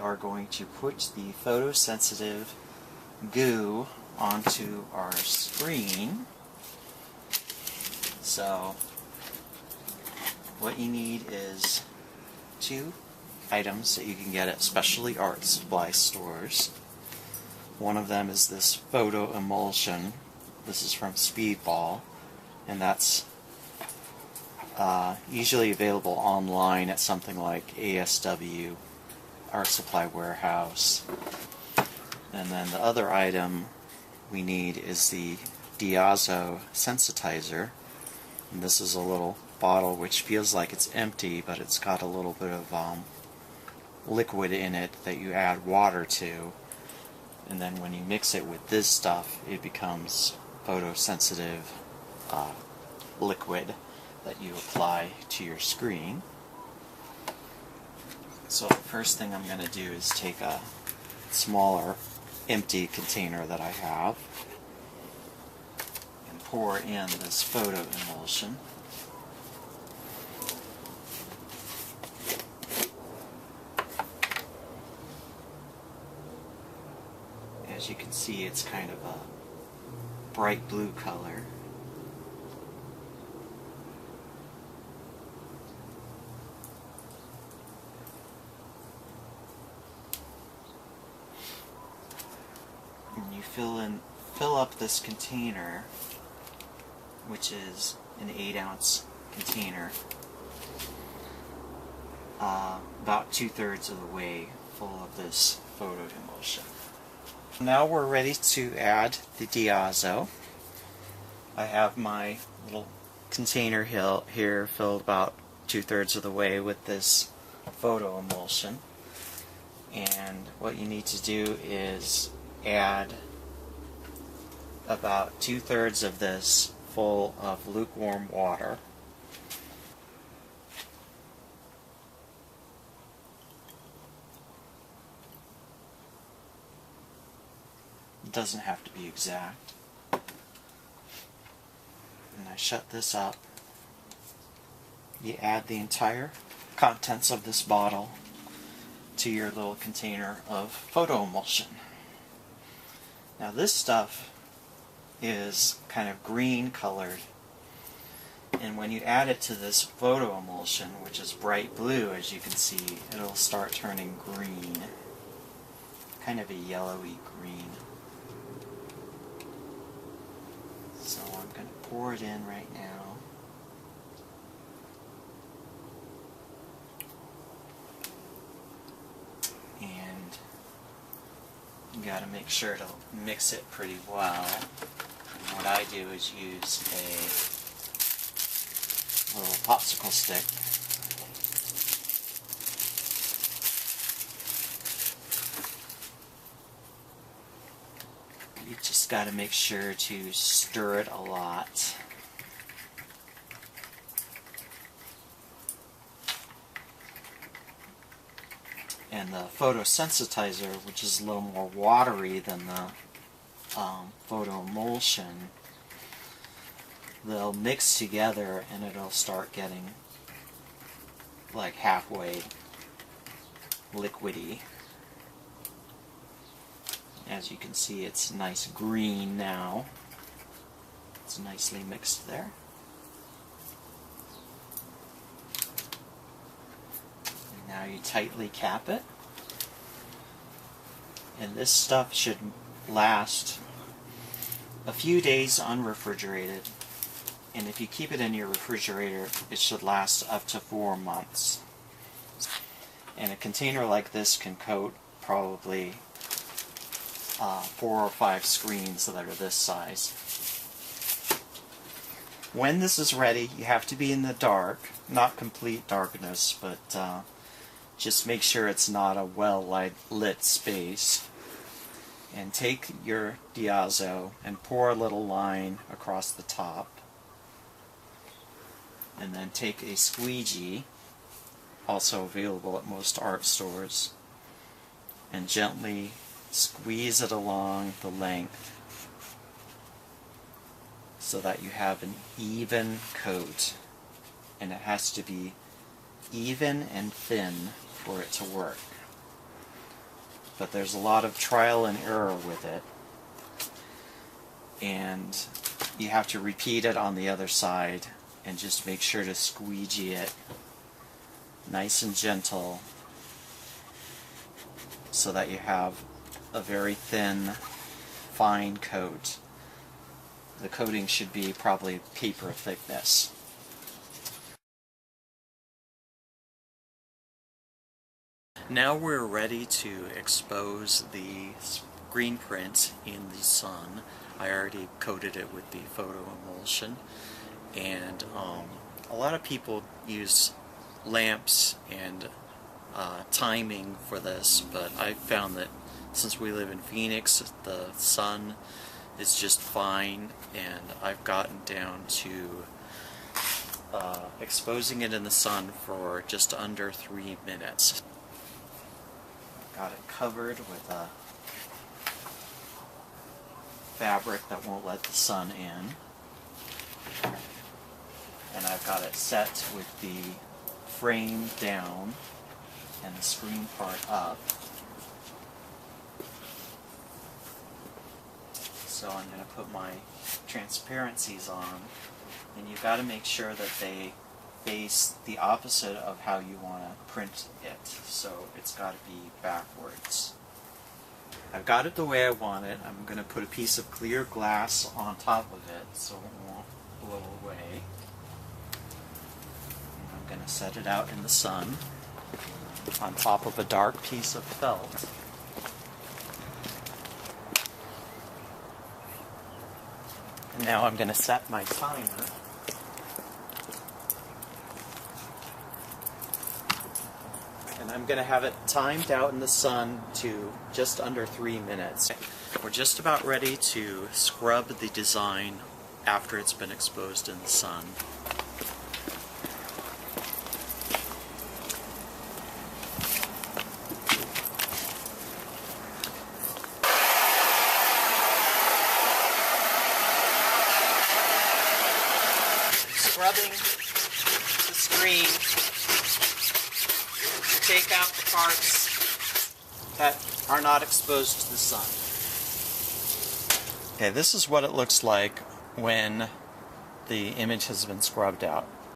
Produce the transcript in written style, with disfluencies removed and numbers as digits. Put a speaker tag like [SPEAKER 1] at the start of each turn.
[SPEAKER 1] are going to put the photosensitive goo onto our screen. So what you need is two items that you can get at specialty art supply stores. One of them is this photo emulsion. This is from Speedball, and that's usually available online at something like ASW, Art Supply Warehouse. And then the other item we need is the Diazo sensitizer. And this is a little bottle which feels like it's empty, but it's got a little bit of liquid in it that you add water to. And then when you mix it with this stuff, it becomes photosensitive liquid that you apply to your screen. So the first thing I'm going to do is take a smaller empty container that I have and pour in this photo emulsion. As you can see, it's kind of a bright blue color. And you fill up this container, which is an 8-ounce container, about 2/3 of the way full of this photo emulsion. Now we're ready to add the Diazo. I have my little container here filled about 2/3 of the way with this photo emulsion. And what you need to do is add about 2/3 of this full of lukewarm water. It doesn't have to be exact. And I shut this up. You add the entire contents of this bottle to your little container of photo emulsion. Now this stuff is kind of green colored, and when you add it to this photo emulsion, which is bright blue, as you can see, it'll start turning green, kind of a yellowy green. So I'm going to pour it in right now. And you got to make sure to mix it pretty well. And what I do is use a little popsicle stick. You just got to make sure to stir it a lot. And the photosensitizer, which is a little more watery than the photo emulsion, they'll mix together and it'll start getting like halfway liquidy. As you can see, it's nice green now. It's nicely mixed there. And now you tightly cap it. And this stuff should last a few days unrefrigerated. And if you keep it in your refrigerator, it should last up to 4 months. And a container like this can coat probably 4 or 5 screens that are this size. When this is ready, you have to be in the dark, not complete darkness, but just make sure it's not a well-lit space. And take your Diazo and pour a little line across the top. And then take a squeegee, also available at most art stores, and gently squeeze it along the length so that you have an even coat, and it has to be even and thin for it to work. but there's a lot of trial and error with it, and you have to repeat it on the other side and just make sure to squeegee it nice and gentle so that you have a very thin, fine coat. The coating should be probably paper thickness. Now we're ready to expose the screen print in the sun. I already coated it with the photo emulsion, and a lot of people use lamps and timing for this, but I found that since we live in Phoenix, the sun is just fine, and I've gotten down to exposing it in the sun for just under 3 minutes. Got it covered with a fabric that won't let the sun in, and I've got it set with the frame down and the screen part up. So I'm going to put my transparencies on, and you've got to make sure that they face the opposite of how you want to print it. So it's got to be backwards. I've got it the way I want it. I'm going to put a piece of clear glass on top of it so it won't blow away. And I'm going to set it out in the sun on top of a dark piece of felt. And now I'm going to set my timer. And I'm going to have it timed out in the sun to just under 3 minutes. We're just about ready to scrub the design after it's been exposed in the sun. Scrubbing the screen to take out the parts that are not exposed to the sun. Okay, this is what it looks like when the image has been scrubbed out.